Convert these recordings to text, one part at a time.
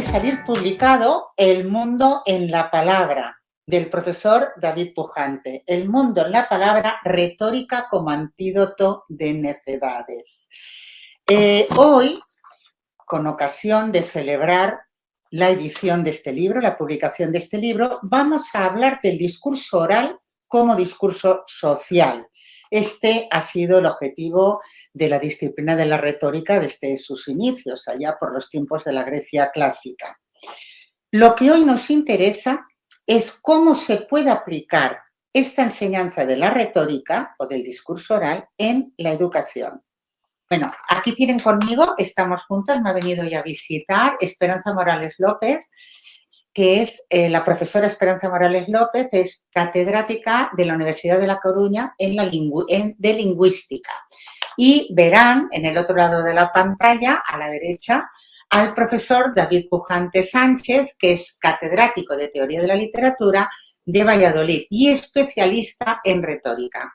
salir publicado El mundo en la palabra, del profesor David Pujante. El mundo en la palabra, retórica como antídoto de necedades. Hoy, con ocasión de celebrar la edición de este libro, la publicación de este libro, vamos a hablar del discurso oral como discurso social. Este ha sido el objetivo de la disciplina de la retórica desde sus inicios, allá por los tiempos de la Grecia clásica. Lo que hoy nos interesa es cómo se puede aplicar esta enseñanza de la retórica o del discurso oral en la educación. Bueno, aquí tienen conmigo, estamos juntas, me ha venido ya a visitar Esperanza Morales López, que es la profesora Esperanza Morales López, es catedrática de la Universidad de La Coruña de Lingüística. Y verán en el otro lado de la pantalla, a la derecha, al profesor David Pujante Sánchez, que es catedrático de Teoría de la Literatura de Valladolid y especialista en retórica.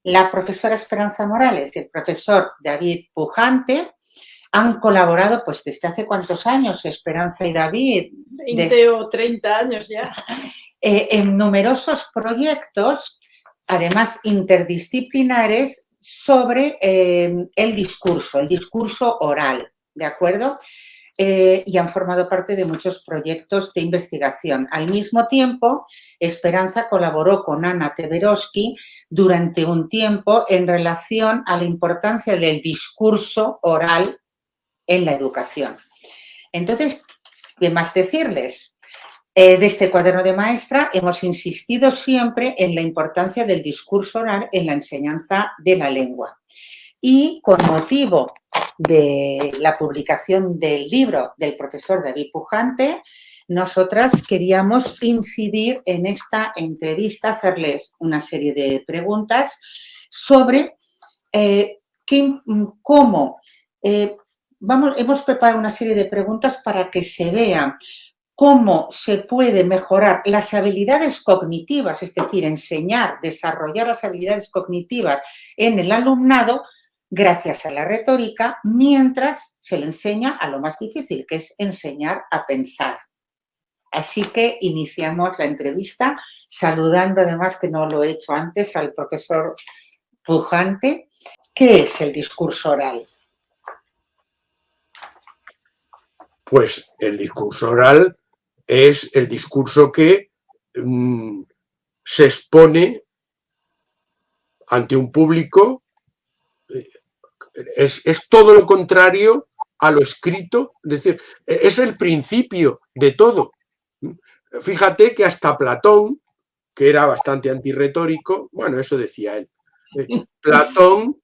La profesora Esperanza Morales y el profesor David Pujante han colaborado, pues, ¿desde hace cuántos años, Esperanza y David? 20 o 30 años ya. En numerosos proyectos, además interdisciplinares, sobre el discurso oral, ¿de acuerdo? Y han formado parte de muchos proyectos de investigación. Al mismo tiempo, Esperanza colaboró con Anna Teberoski durante un tiempo en relación a la importancia del discurso oral en la educación. Entonces, ¿qué más decirles? De este cuaderno de maestra hemos insistido siempre en la importancia del discurso oral en la enseñanza de la lengua. Y con motivo de la publicación del libro del profesor David Pujante, nosotras queríamos incidir en esta entrevista, hacerles una serie de preguntas sobre hemos preparado una serie de preguntas para que se vea cómo se puede mejorar las habilidades cognitivas, es decir, enseñar, desarrollar las habilidades cognitivas en el alumnado gracias a la retórica, mientras se le enseña a lo más difícil, que es enseñar a pensar. Así que iniciamos la entrevista saludando, además, que no lo he hecho antes, al profesor Pujante. ¿Qué es el discurso oral? Pues el discurso oral es el discurso que se expone ante un público, es todo lo contrario a lo escrito, es decir, es el principio de todo. Fíjate que hasta Platón, que era bastante antirretórico, bueno, eso decía él, Platón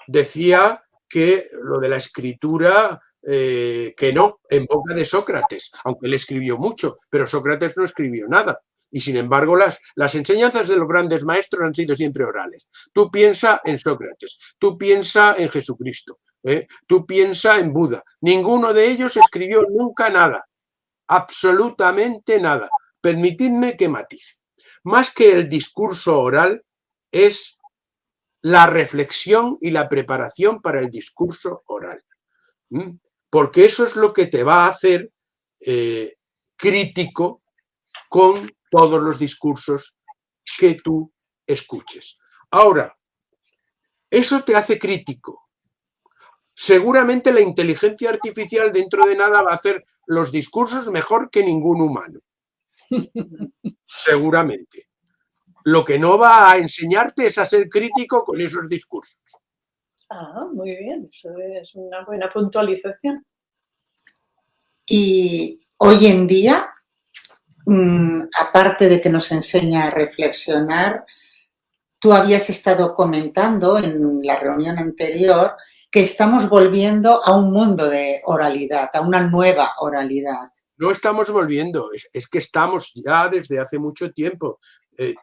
decía que lo de la escritura, que no, en boca de Sócrates, aunque él escribió mucho, pero Sócrates no escribió nada. Y sin embargo, las enseñanzas de los grandes maestros han sido siempre orales. Tú piensa en Sócrates, tú piensa en Jesucristo, tú piensa en Buda. Ninguno de ellos escribió nunca nada, absolutamente nada. Permitidme que matice. Más que el discurso oral, es la reflexión y la preparación para el discurso oral. Porque eso es lo que te va a hacer crítico con todos los discursos que tú escuches. Ahora, eso te hace crítico. Seguramente la inteligencia artificial dentro de nada va a hacer los discursos mejor que ningún humano. Seguramente. Lo que no va a enseñarte es a ser crítico con esos discursos. Ah, muy bien, eso es una buena puntualización. Y hoy en día, aparte de que nos enseña a reflexionar, tú habías estado comentando en la reunión anterior que estamos volviendo a un mundo de oralidad, a una nueva oralidad. No estamos volviendo, es que estamos ya desde hace mucho tiempo.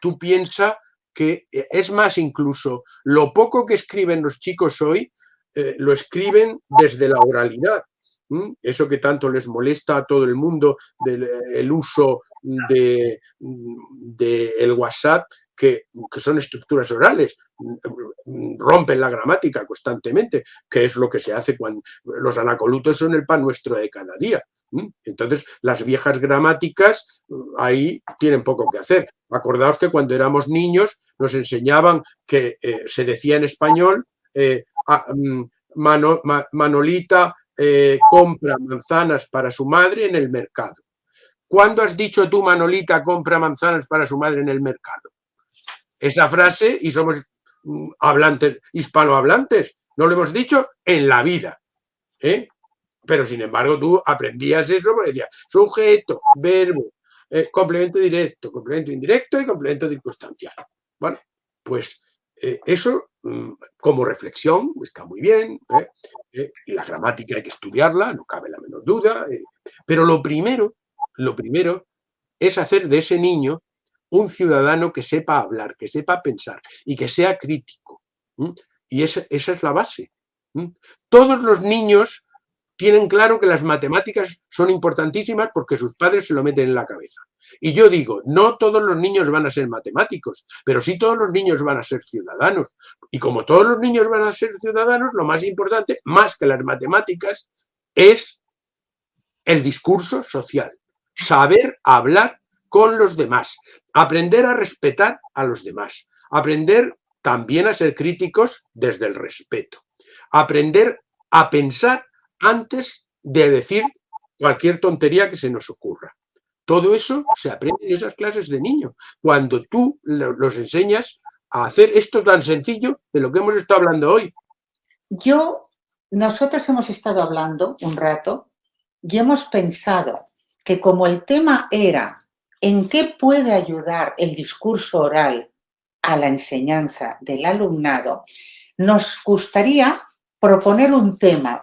Tú piensas que, es más, incluso lo poco que escriben los chicos hoy, lo escriben desde la oralidad. Eso que tanto les molesta a todo el mundo, el uso del WhatsApp, que son estructuras orales, rompen la gramática constantemente, que es lo que se hace cuando los anacolutos son el pan nuestro de cada día. Entonces, las viejas gramáticas ahí tienen poco que hacer. Acordaos que cuando éramos niños nos enseñaban que se decía en español Manolita compra manzanas para su madre en el mercado. ¿Cuándo has dicho tú, Manolita compra manzanas para su madre en el mercado? Esa frase, y somos hablantes, hispanohablantes, no lo hemos dicho en la vida, ¿eh? Pero sin embargo tú aprendías eso porque decías sujeto, verbo, complemento directo, complemento indirecto y complemento circunstancial. Bueno, pues eso como reflexión está muy bien, y la gramática hay que estudiarla, no cabe la menor duda, pero lo primero es hacer de ese niño un ciudadano que sepa hablar, que sepa pensar y que sea crítico. Y esa es la base. Todos los niños tienen claro que las matemáticas son importantísimas porque sus padres se lo meten en la cabeza. Y yo digo, no todos los niños van a ser matemáticos, pero sí todos los niños van a ser ciudadanos. Y como todos los niños van a ser ciudadanos, lo más importante, más que las matemáticas, es el discurso social. Saber hablar con los demás, aprender a respetar a los demás, aprender también a ser críticos desde el respeto, aprender a pensar antes de decir cualquier tontería que se nos ocurra. Todo eso se aprende en esas clases de niño, cuando tú los enseñas a hacer esto tan sencillo de lo que hemos estado hablando hoy. Nosotros hemos estado hablando un rato y hemos pensado que como el tema era en qué puede ayudar el discurso oral a la enseñanza del alumnado, nos gustaría proponer un tema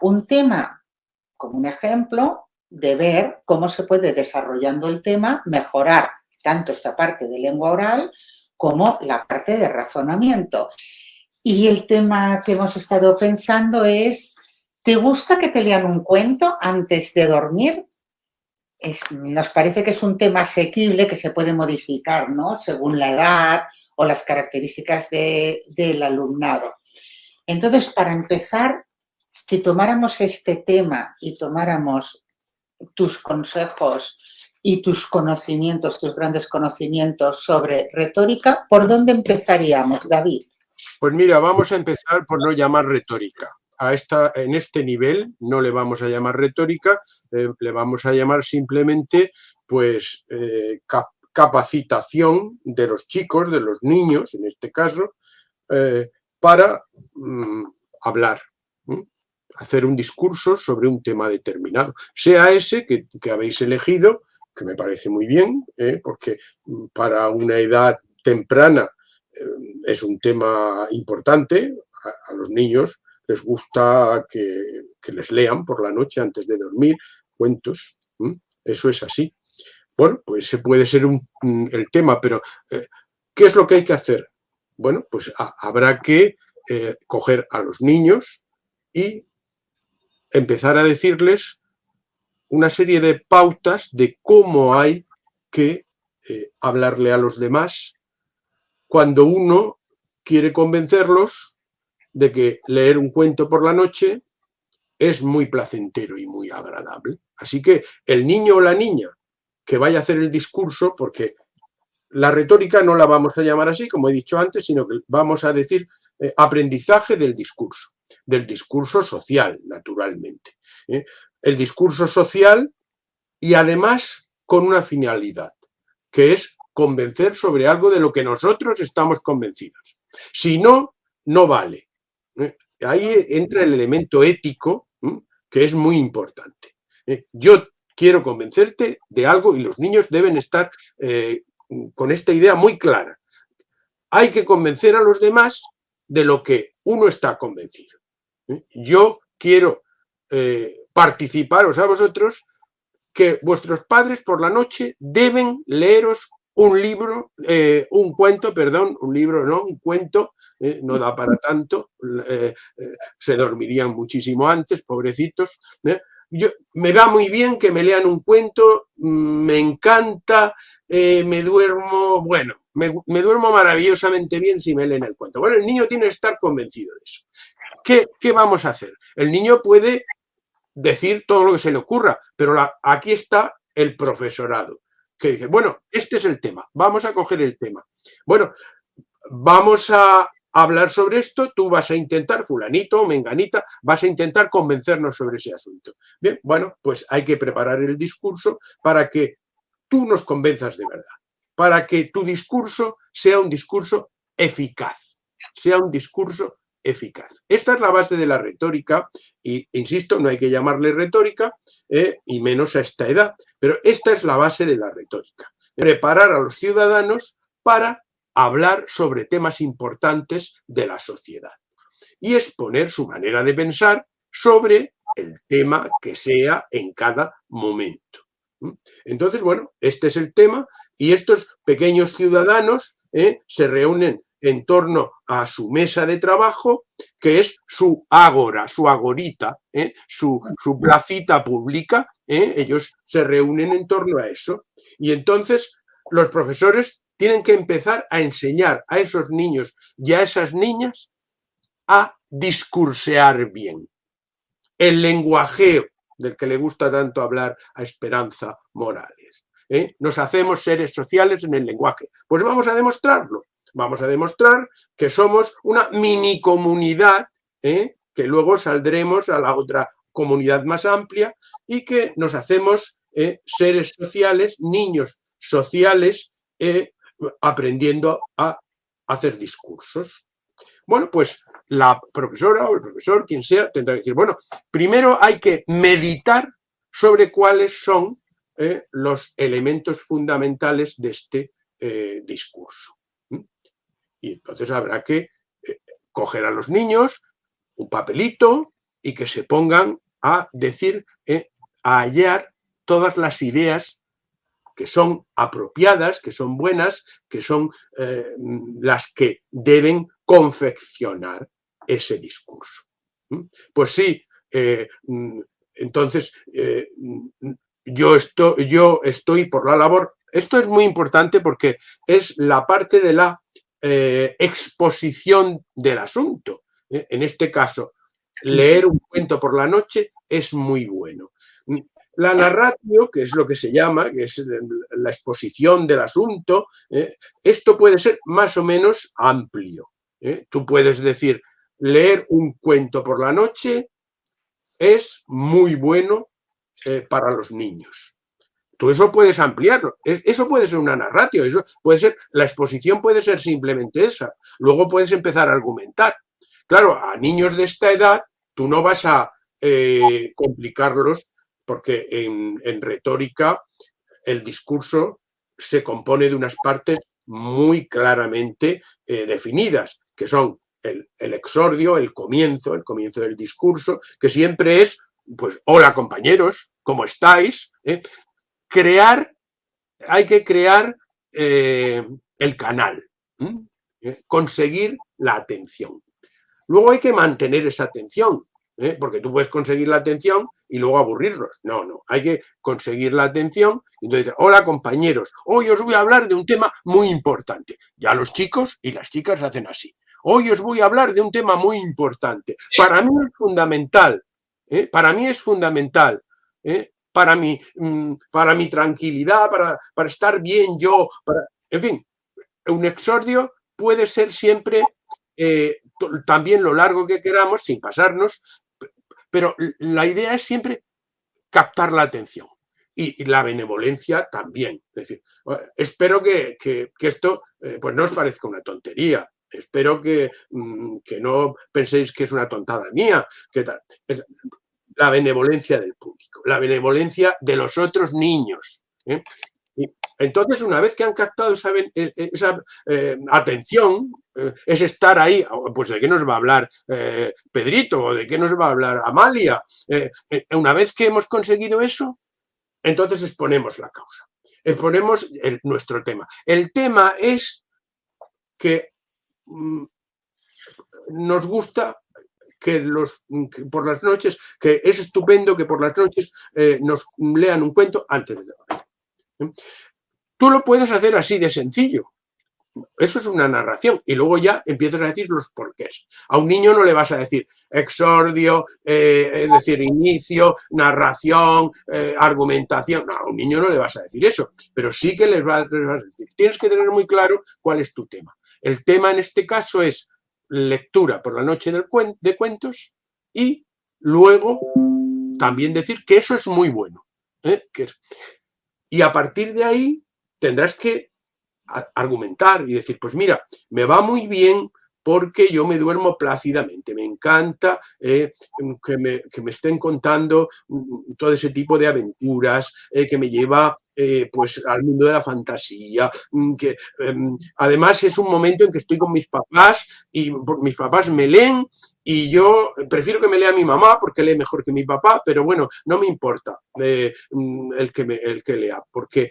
como un ejemplo de ver cómo se puede, desarrollando el tema, mejorar tanto esta parte de lengua oral como la parte de razonamiento. Y el tema que hemos estado pensando es, ¿te gusta que te lean un cuento antes de dormir? Nos parece que es un tema asequible que se puede modificar, ¿no? Según la edad o las características del alumnado. Entonces, para empezar, si tomáramos este tema y tomáramos tus consejos y tus conocimientos, tus grandes conocimientos sobre retórica, ¿por dónde empezaríamos, David? Pues mira, vamos a empezar por no llamar retórica. En este nivel no le vamos a llamar retórica, le vamos a llamar simplemente pues capacitación de los chicos, de los niños en este caso, para hablar, hacer un discurso sobre un tema determinado, sea ese que habéis elegido, que me parece muy bien, porque para una edad temprana es un tema importante. A los niños les gusta que les lean por la noche antes de dormir cuentos. Eso es así. Bueno, pues ese puede ser el tema, pero ¿qué es lo que hay que hacer? Bueno, pues habrá que coger a los niños y empezar a decirles una serie de pautas de cómo hay que hablarle a los demás cuando uno quiere convencerlos de que leer un cuento por la noche es muy placentero y muy agradable. Así que el niño o la niña que vaya a hacer el discurso, porque la retórica no la vamos a llamar así, como he dicho antes, sino que vamos a decir aprendizaje del discurso social, naturalmente. El discurso social y además con una finalidad, que es convencer sobre algo de lo que nosotros estamos convencidos. Si no, no vale. Ahí entra el elemento ético, que es muy importante. Yo quiero convencerte de algo y los niños deben estar con esta idea muy clara. Hay que convencer a los demás de lo que uno está convencido. Yo quiero participaros a vosotros que vuestros padres por la noche deben leeros un cuento, no da para tanto, se dormirían muchísimo antes, pobrecitos. Me va muy bien que me lean un cuento, me encanta, me duermo maravillosamente bien si me leen el cuento. Bueno, el niño tiene que estar convencido de eso. ¿Qué vamos a hacer? El niño puede decir todo lo que se le ocurra, pero aquí está el profesorado, que dice, bueno, este es el tema, vamos a coger el tema. Bueno, vamos a hablar sobre esto, tú vas a intentar, fulanito o menganita, vas a intentar convencernos sobre ese asunto. Bien, bueno, pues hay que preparar el discurso para que tú nos convenzas de verdad, para que tu discurso sea un discurso eficaz, sea un discurso eficaz. Esta es la base de la retórica y, insisto, no hay que llamarle retórica y menos a esta edad, pero esta es la base de la retórica. Preparar a los ciudadanos para hablar sobre temas importantes de la sociedad y exponer su manera de pensar sobre el tema que sea en cada momento. Entonces, bueno, este es el tema y estos pequeños ciudadanos se reúnen en torno a su mesa de trabajo, que es su ágora, su agorita, su placita pública. Ellos se reúnen en torno a eso. Y entonces los profesores tienen que empezar a enseñar a esos niños y a esas niñas a discursear bien. El lenguajeo del que le gusta tanto hablar a Esperanza Morales. Nos hacemos seres sociales en el lenguaje. Pues vamos a demostrarlo. Vamos a demostrar que somos una mini comunidad, que luego saldremos a la otra comunidad más amplia y que nos hacemos seres sociales, niños sociales, aprendiendo a hacer discursos. Bueno, pues la profesora o el profesor, quien sea, tendrá que decir, bueno, primero hay que meditar sobre cuáles son los elementos fundamentales de este discurso. Y entonces habrá que coger a los niños un papelito y que se pongan a decir, a hallar todas las ideas que son apropiadas, que son buenas, que son las que deben confeccionar ese discurso. Pues sí, entonces yo estoy por la labor. Esto es muy importante porque es la parte de la exposición del asunto. En este caso, leer un cuento por la noche es muy bueno. La narratio, que es lo que se llama, que es la exposición del asunto, esto puede ser más o menos amplio. Tú puedes decir, leer un cuento por la noche es muy bueno para los niños. Tú eso puedes ampliarlo. Eso puede ser una narratio, eso puede ser, la exposición puede ser simplemente esa. Luego puedes empezar a argumentar. Claro, a niños de esta edad tú no vas a complicarlos porque en retórica el discurso se compone de unas partes muy claramente definidas, que son el exordio, el comienzo del discurso, que siempre es, pues, hola compañeros, ¿cómo estáis? Hay que crear el canal, conseguir la atención. Luego hay que mantener esa atención, porque tú puedes conseguir la atención y luego aburrirlos. No, hay que conseguir la atención. Entonces, hola compañeros, hoy os voy a hablar de un tema muy importante. Ya los chicos y las chicas hacen así. Hoy os voy a hablar de un tema muy importante. Para mí es fundamental, para mí es fundamental, para mi tranquilidad, para estar bien yo, en fin, un exordio puede ser siempre también lo largo que queramos, sin pasarnos, pero la idea es siempre captar la atención y la benevolencia también. Es decir, espero que esto pues no os parezca una tontería. Espero que no penséis que es una tontada mía. ¿Qué tal? La benevolencia del público, la benevolencia de los otros niños. Y entonces, una vez que han captado esa atención, es estar ahí, pues ¿de qué nos va a hablar Pedrito? ¿O de qué nos va a hablar Amalia? Una vez que hemos conseguido eso, entonces exponemos la causa, exponemos nuestro tema. El tema es que nos gusta que por las noches, que es estupendo que por las noches nos lean un cuento antes de dormir. Tú lo puedes hacer así de sencillo. Eso es una narración y luego ya empiezas a decir los porqués. A un niño no le vas a decir exordio, es decir, inicio, narración, argumentación. No, a un niño no le vas a decir eso, pero sí que les vas a decir. Tienes que tener muy claro cuál es tu tema. El tema en este caso es lectura por la noche de cuentos y luego también decir que eso es muy bueno. Y a partir de ahí tendrás que argumentar y decir, pues mira, me va muy bien porque yo me duermo plácidamente, me encanta que me estén contando todo ese tipo de aventuras que me lleva pues al mundo de la fantasía, que además es un momento en que estoy con mis papás y mis papás me leen y yo prefiero que me lea mi mamá porque lee mejor que mi papá, pero bueno, no me importa el que lea, porque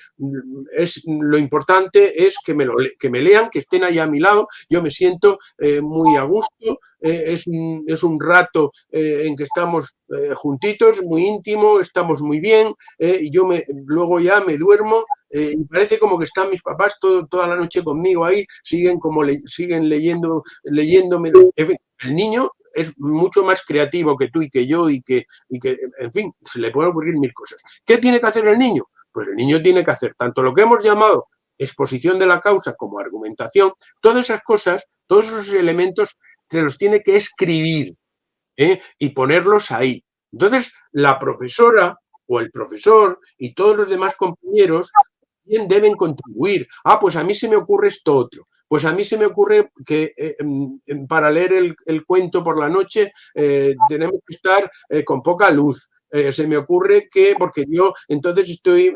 lo importante es que me lean, que estén ahí a mi lado, yo me siento muy a gusto, es un rato en que estamos juntitos, muy íntimo, estamos muy bien, y yo luego ya me duermo y parece como que están mis papás toda la noche conmigo ahí, siguen leyéndome. El niño es mucho más creativo que tú y que yo y que, en fin, se le pueden ocurrir mil cosas. ¿Qué tiene que hacer el niño? Pues el niño tiene que hacer tanto lo que hemos llamado exposición de la causa como argumentación, todas esas cosas, todos esos elementos se los tiene que escribir y ponerlos ahí. Entonces, la profesora o el profesor y todos los demás compañeros también deben contribuir. Ah, pues a mí se me ocurre esto otro. Pues a mí se me ocurre que para leer el cuento por la noche tenemos que estar con poca luz. Se me ocurre que, porque yo entonces estoy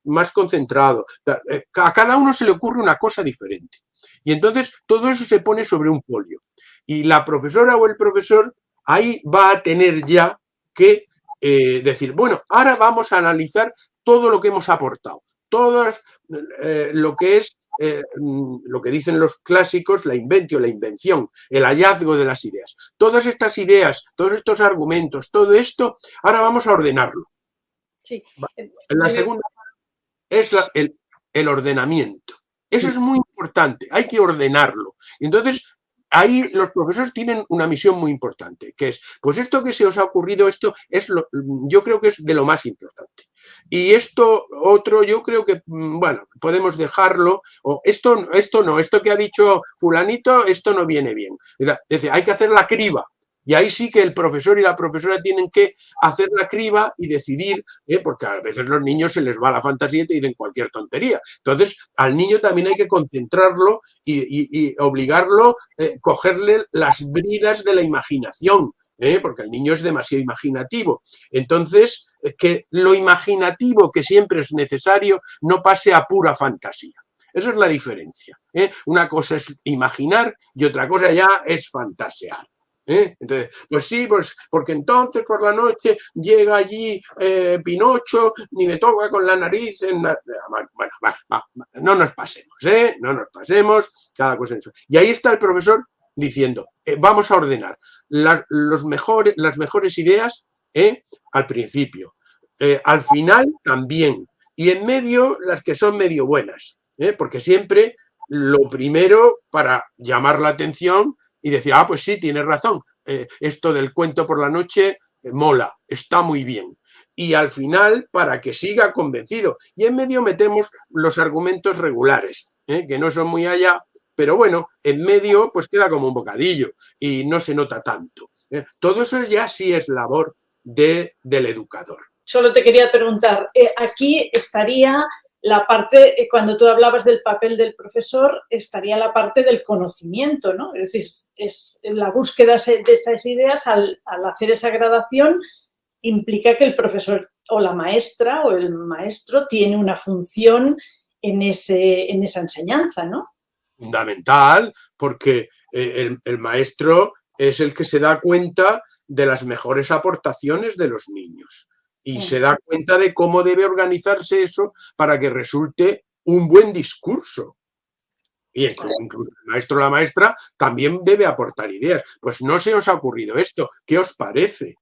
más concentrado. A cada uno se le ocurre una cosa diferente. Y entonces todo eso se pone sobre un folio. Y la profesora o el profesor ahí va a tener ya que decir, bueno, ahora vamos a analizar todo lo que hemos aportado, todo lo que es lo que dicen los clásicos, la inventio, la invención, el hallazgo de las ideas. Todas estas ideas, todos estos argumentos, todo esto, ahora vamos a ordenarlo. Sí. La segunda es el ordenamiento. Eso es muy importante, hay que ordenarlo. Entonces, ahí los profesores tienen una misión muy importante, que es, pues esto que se os ha ocurrido, yo creo que es de lo más importante. Y esto otro, yo creo que, bueno, podemos dejarlo, o esto no, esto que ha dicho fulanito, esto no viene bien. Es decir, hay que hacer la criba. Y ahí sí que el profesor y la profesora tienen que hacer la criba y decidir, porque a veces los niños se les va la fantasía y te dicen cualquier tontería. Entonces, al niño también hay que concentrarlo y obligarlo, cogerle las bridas de la imaginación, porque el niño es demasiado imaginativo. Entonces, que lo imaginativo que siempre es necesario no pase a pura fantasía. Esa es la diferencia. Una cosa es imaginar y otra cosa ya es fantasear. Entonces, pues sí, pues porque entonces por la noche llega allí Pinocho y me toca con la nariz bueno, no nos pasemos, no nos pasemos, cada cosa en eso. Y ahí está el profesor diciendo, vamos a ordenar las mejores ideas al principio, al final también, y en medio las que son medio buenas, porque siempre lo primero para llamar la atención y decir, pues sí, tienes razón, esto del cuento por la noche mola, está muy bien. Y al final, para que siga convencido. Y en medio metemos los argumentos regulares, que no son muy allá, pero bueno, en medio pues queda como un bocadillo y no se nota tanto. Todo eso ya sí es labor del educador. Solo te quería preguntar, aquí estaría la parte, cuando tú hablabas del papel del profesor, estaría la parte del conocimiento, ¿no? Es decir, es la búsqueda de esas ideas al hacer esa gradación implica que el profesor o la maestra o el maestro tiene una función en esa enseñanza, ¿no? Fundamental, porque el maestro es el que se da cuenta de las mejores aportaciones de los niños. Y se da cuenta de cómo debe organizarse eso para que resulte un buen discurso. Y incluso el maestro o la maestra también debe aportar ideas. Pues no se os ha ocurrido esto, ¿qué os parece?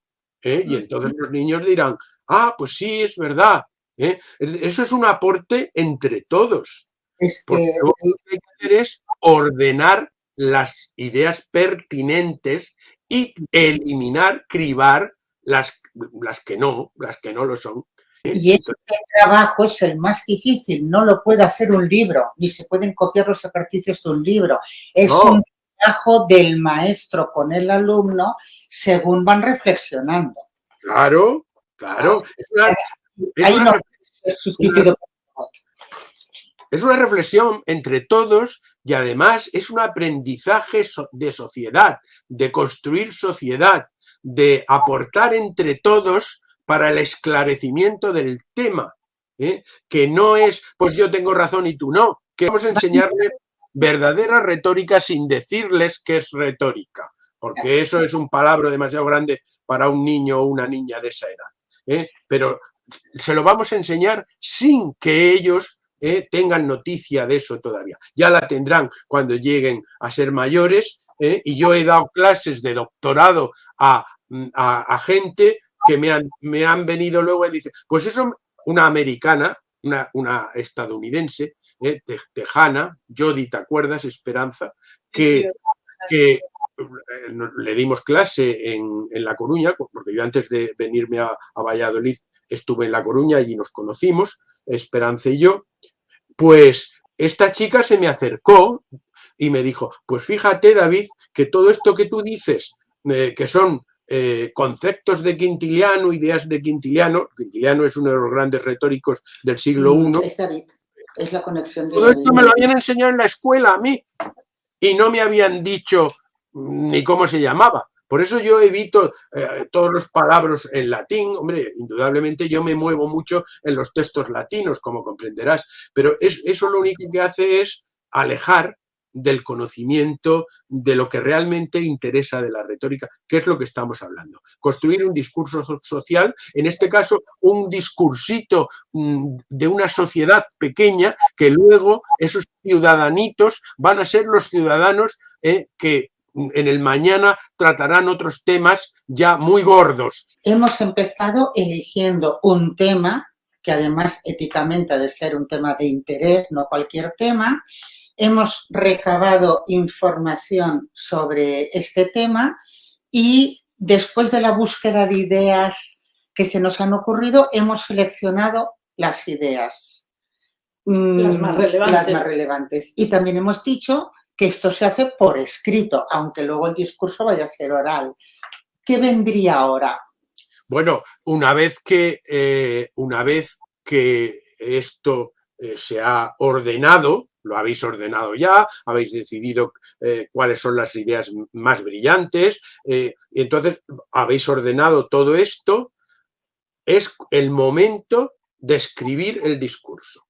Y entonces los niños dirán, pues sí, es verdad. Eso es un aporte entre todos. Es Porque que luego lo que hay que hacer es ordenar las ideas pertinentes y eliminar, cribar las que no lo son. y este trabajo es el más difícil, no lo puede hacer un libro, ni se pueden copiar los ejercicios de un libro. Es No. un trabajo del maestro con el alumno según van reflexionando. Claro, claro. Ahí no es sustituido por otro. Es una reflexión entre todos y además es un aprendizaje de sociedad, de construir sociedad, de aportar entre todos para el esclarecimiento del tema, ¿eh? Que no es, pues yo tengo razón y tú no, que vamos a enseñarle verdadera retórica sin decirles que es retórica, porque eso es un palabra demasiado grande para un niño o una niña de esa edad, ¿eh? Pero se lo vamos a enseñar sin que ellos tengan noticia de eso todavía. Ya la tendrán cuando lleguen a ser mayores, y yo he dado clases de doctorado a gente que me han venido luego y dicen, pues eso, una americana, una estadounidense, tejana, Jody, ¿te acuerdas? Esperanza, que le dimos clase en La Coruña, porque yo antes de venirme a Valladolid estuve en La Coruña, allí nos conocimos, Esperanza y yo. Pues esta chica se me acercó y me dijo, pues fíjate, David, que todo esto que tú dices, que son conceptos de Quintiliano, ideas de Quintiliano es uno de los grandes retóricos del siglo I. Es David, es la conexión de Todo David. esto me lo habían enseñado en la escuela a mí y no me habían dicho ni cómo se llamaba. Por eso yo evito todos los palabras en latín. Hombre, indudablemente yo me muevo mucho en los textos latinos, como comprenderás, pero eso lo único que hace es alejar del conocimiento de lo que realmente interesa de la retórica, que es lo que estamos hablando. Construir un discurso social, en este caso un discursito de una sociedad pequeña, que luego esos ciudadanitos van a ser los ciudadanos que en el mañana tratarán otros temas ya muy gordos. Hemos empezado eligiendo un tema, que además éticamente ha de ser un tema de interés, no cualquier tema. Hemos recabado información sobre este tema y después de la búsqueda de ideas que se nos han ocurrido, hemos seleccionado las ideas. Las más relevantes. Y también hemos dicho que esto se hace por escrito, aunque luego el discurso vaya a ser oral. ¿Qué vendría ahora? Bueno, una vez que esto se ha ordenado, lo habéis ordenado ya, habéis decidido cuáles son las ideas más brillantes, y entonces habéis ordenado todo esto, es el momento de escribir el discurso.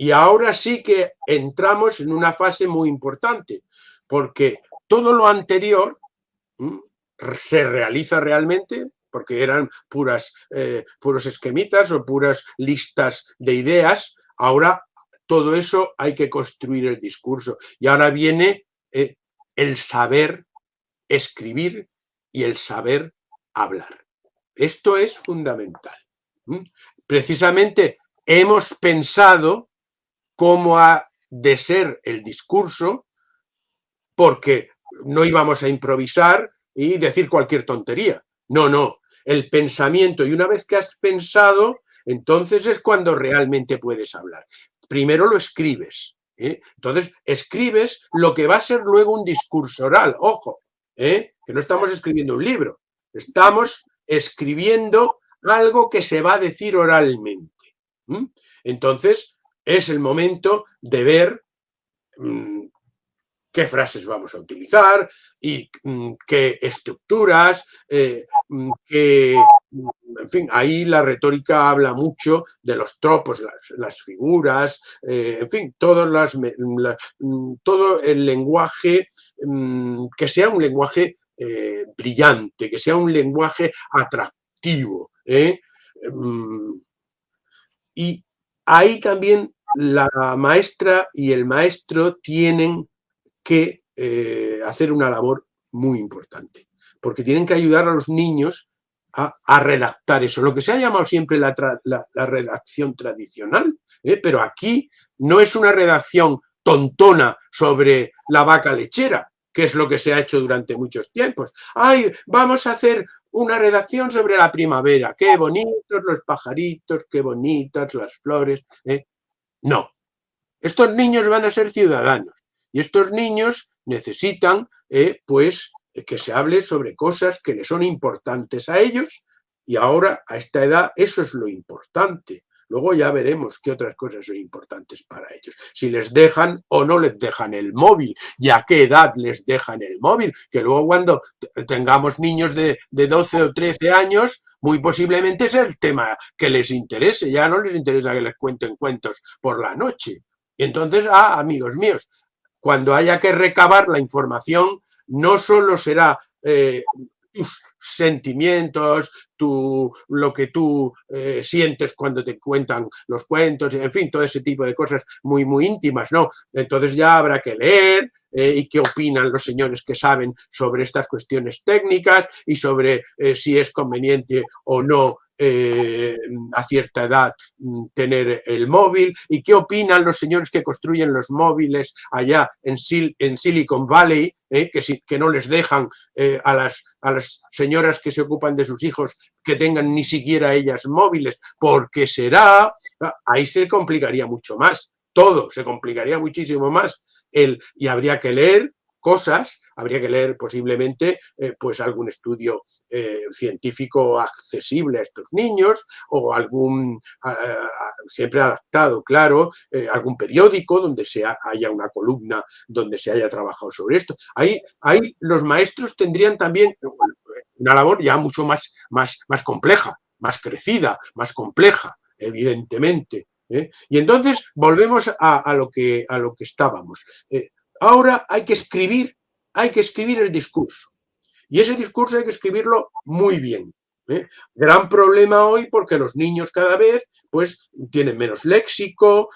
Y ahora sí que entramos en una fase muy importante, porque todo lo anterior se realiza realmente, porque eran puros esquemitas o puras listas de ideas. Ahora todo eso hay que construir el discurso. Y ahora viene el saber escribir y el saber hablar. Esto es fundamental. Precisamente hemos pensado cómo ha de ser el discurso, porque no íbamos a improvisar y decir cualquier tontería. No. El pensamiento, y una vez que has pensado, entonces es cuando realmente puedes hablar. Primero lo escribes. Entonces, escribes lo que va a ser luego un discurso oral. Ojo, que no estamos escribiendo un libro. Estamos escribiendo algo que se va a decir oralmente. Entonces, es el momento de ver qué frases vamos a utilizar y qué estructuras, en fin, ahí la retórica habla mucho de los tropos, las figuras, en fin, todo el lenguaje, que sea un lenguaje brillante, que sea un lenguaje atractivo. Y ahí también la maestra y el maestro tienen que hacer una labor muy importante, porque tienen que ayudar a los niños a redactar eso, lo que se ha llamado siempre la redacción tradicional, Pero aquí no es una redacción tontona sobre la vaca lechera, que es lo que se ha hecho durante muchos tiempos. ¡Ay, vamos a hacer una redacción sobre la primavera! ¡Qué bonitos los pajaritos, qué bonitas las flores! No, estos niños van a ser ciudadanos y estos niños necesitan, pues, que se hable sobre cosas que les son importantes a ellos y ahora, a esta edad, eso es lo importante. Luego ya veremos qué otras cosas son importantes para ellos. Si les dejan o no les dejan el móvil y a qué edad les dejan el móvil. Que luego cuando tengamos niños de 12 o 13 años, muy posiblemente es el tema que les interese. Ya no les interesa que les cuenten cuentos por la noche. Y entonces, amigos míos, cuando haya que recabar la información, no solo será tus sentimientos, lo que tú sientes cuando te cuentan los cuentos, en fin, todo ese tipo de cosas muy, muy íntimas, ¿no? Entonces ya habrá que leer y qué opinan los señores que saben sobre estas cuestiones técnicas y sobre si es conveniente o no a cierta edad tener el móvil y qué opinan los señores que construyen los móviles allá en Silicon Valley, que no les dejan a las señoras que se ocupan de sus hijos que tengan ni siquiera ellas móviles, porque será, ahí se complicaría mucho más, todo se complicaría muchísimo más, y habría que leer cosas, habría que leer posiblemente pues algún estudio científico accesible a estos niños o algún, siempre adaptado, claro, algún periódico donde haya una columna donde se haya trabajado sobre esto. Ahí los maestros tendrían también una labor ya mucho más compleja, más crecida, más compleja, evidentemente. Y entonces volvemos a lo que estábamos. Ahora hay que escribir el discurso. Y ese discurso hay que escribirlo muy bien. Gran problema hoy porque los niños cada vez pues tienen menos léxico.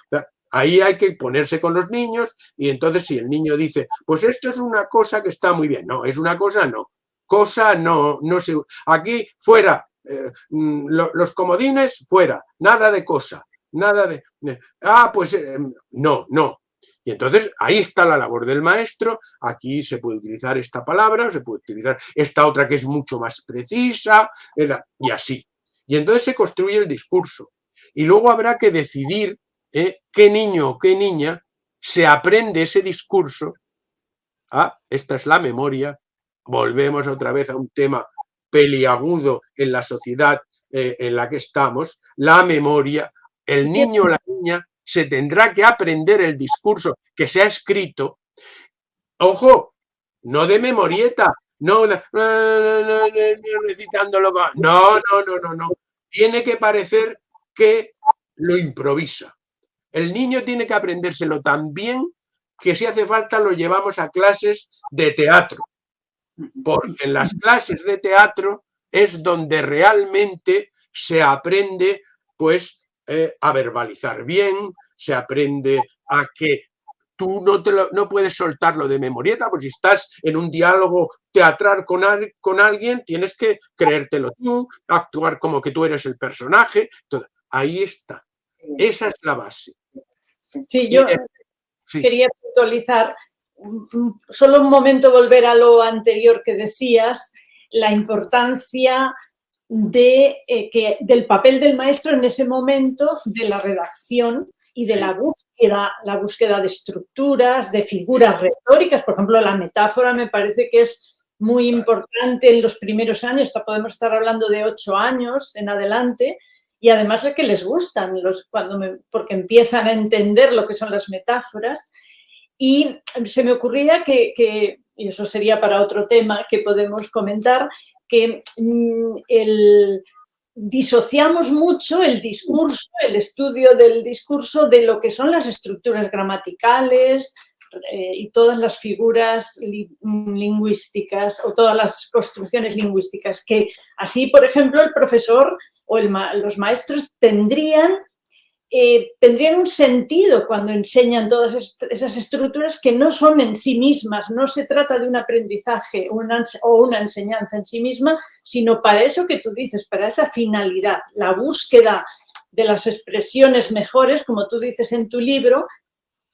Ahí hay que ponerse con los niños y entonces si el niño dice, pues esto es una cosa que está muy bien. No, es una cosa, no. Cosa no se... Aquí fuera, los comodines fuera, nada de cosa, nada de... pues no. Y entonces ahí está la labor del maestro, aquí se puede utilizar esta palabra, se puede utilizar esta otra que es mucho más precisa, y así. Y entonces se construye el discurso. Y luego habrá que decidir qué niño o qué niña se aprende ese discurso. Esta es la memoria. Volvemos otra vez a un tema peliagudo en la sociedad en la que estamos. La memoria, el niño o la niña se tendrá que aprender el discurso que se ha escrito. Ojo, no de memorieta, no recitándolo. No. Tiene que parecer que lo improvisa. El niño tiene que aprendérselo tan bien que si hace falta lo llevamos a clases de teatro. Porque en las clases de teatro es donde realmente se aprende, pues, a verbalizar bien, se aprende a que tú no puedes soltarlo de memorieta, porque si estás en un diálogo teatral con alguien, tienes que creértelo tú, actuar como que tú eres el personaje. Ahí está. Esa es la base. Sí, yo quería puntualizar, solo un momento volver a lo anterior que decías, la importancia del papel del maestro en ese momento de la redacción y de la búsqueda de estructuras, de figuras retóricas. Por ejemplo, la metáfora me parece que es muy importante en los primeros años, podemos estar hablando de 8 años en adelante, y además es que les gustan porque empiezan a entender lo que son las metáforas. Y se me ocurría y eso sería para otro tema que podemos comentar, que disociamos mucho el discurso, el estudio del discurso de lo que son las estructuras gramaticales y todas las figuras lingüísticas o todas las construcciones lingüísticas, que así, por ejemplo, el profesor o los maestros tendrían un sentido cuando enseñan todas esas estructuras que no son en sí mismas, no se trata de un aprendizaje o una enseñanza en sí misma, sino para eso que tú dices, para esa finalidad, la búsqueda de las expresiones mejores, como tú dices en tu libro,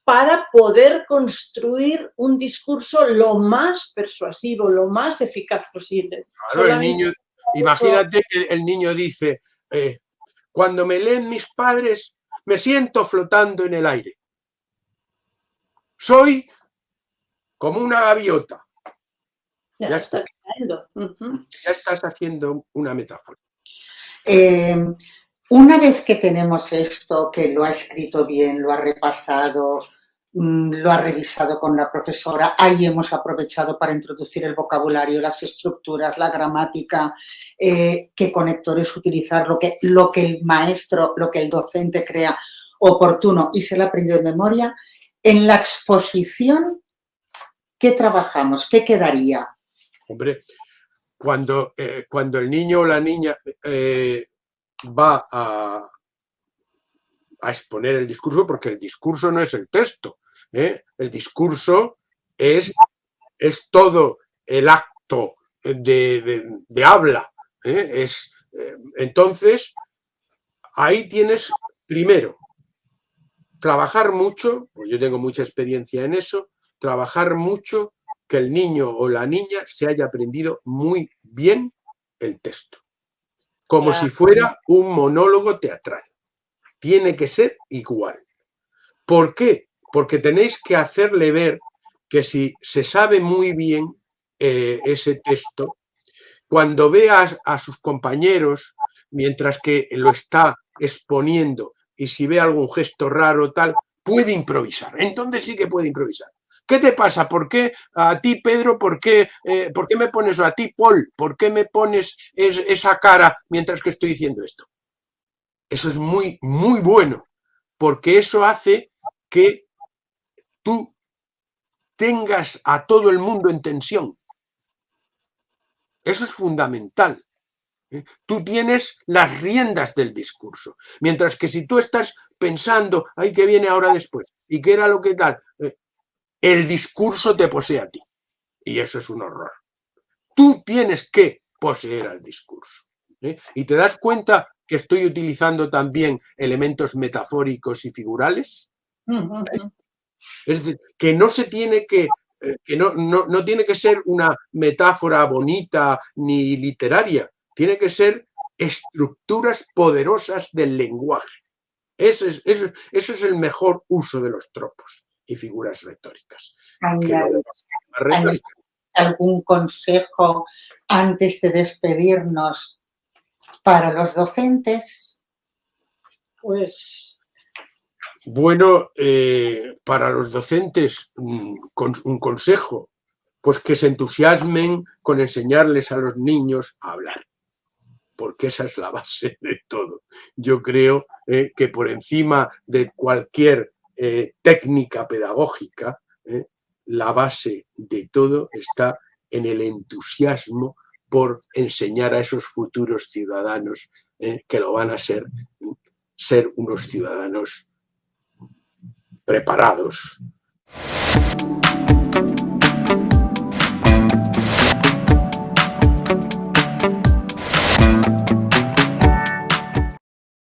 para poder construir un discurso lo más persuasivo, lo más eficaz posible. Claro, el niño, imagínate que el niño dice, cuando me leen mis padres, me siento flotando en el aire. Soy como una gaviota. Ya está cayendo. Ya estás haciendo una metáfora. Una vez que tenemos esto, que lo ha escrito bien, lo ha repasado, lo ha revisado con la profesora, ahí hemos aprovechado para introducir el vocabulario, las estructuras, la gramática, qué conectores utilizar, lo que el maestro, lo que el docente crea oportuno y se lo ha aprendido de memoria. En la exposición, ¿qué trabajamos? ¿Qué quedaría? Hombre, cuando el niño o la niña va a exponer el discurso, porque el discurso no es el texto, el discurso es todo el acto de habla. Entonces, ahí tienes, primero, trabajar mucho, pues yo tengo mucha experiencia en eso, trabajar mucho que el niño o la niña se haya aprendido muy bien el texto, como si fuera un monólogo teatral. Tiene que ser igual. ¿Por qué? Porque tenéis que hacerle ver que si se sabe muy bien ese texto, cuando veas a sus compañeros, mientras que lo está exponiendo, y si ve algún gesto raro tal, puede improvisar. Entonces sí que puede improvisar. ¿Qué te pasa? ¿Por qué a ti, Pedro? ¿Por qué me pones, o a ti, Paul? ¿Por qué me pones esa cara mientras que estoy diciendo esto? Eso es muy, muy bueno, porque eso hace que tú tengas a todo el mundo en tensión. Eso es fundamental. Tú tienes las riendas del discurso. Mientras que si tú estás pensando, ay, ¿qué viene ahora después? ¿Y qué era lo que tal? El discurso te posee a ti. Y eso es un horror. Tú tienes que poseer al discurso. Y te das cuenta que estoy utilizando también elementos metafóricos y figurales. Es decir, que no se tiene que no tiene que ser una metáfora bonita ni literaria, tiene que ser estructuras poderosas del lenguaje. Ese es el mejor uso de los tropos y figuras retóricas. ¿Algún consejo antes de despedirnos para los docentes? Pues bueno, para los docentes, un consejo, pues que se entusiasmen con enseñarles a los niños a hablar, porque esa es la base de todo. Yo creo que por encima de cualquier técnica pedagógica, la base de todo está en el entusiasmo por enseñar a esos futuros ciudadanos que lo van a ser unos ciudadanos preparados.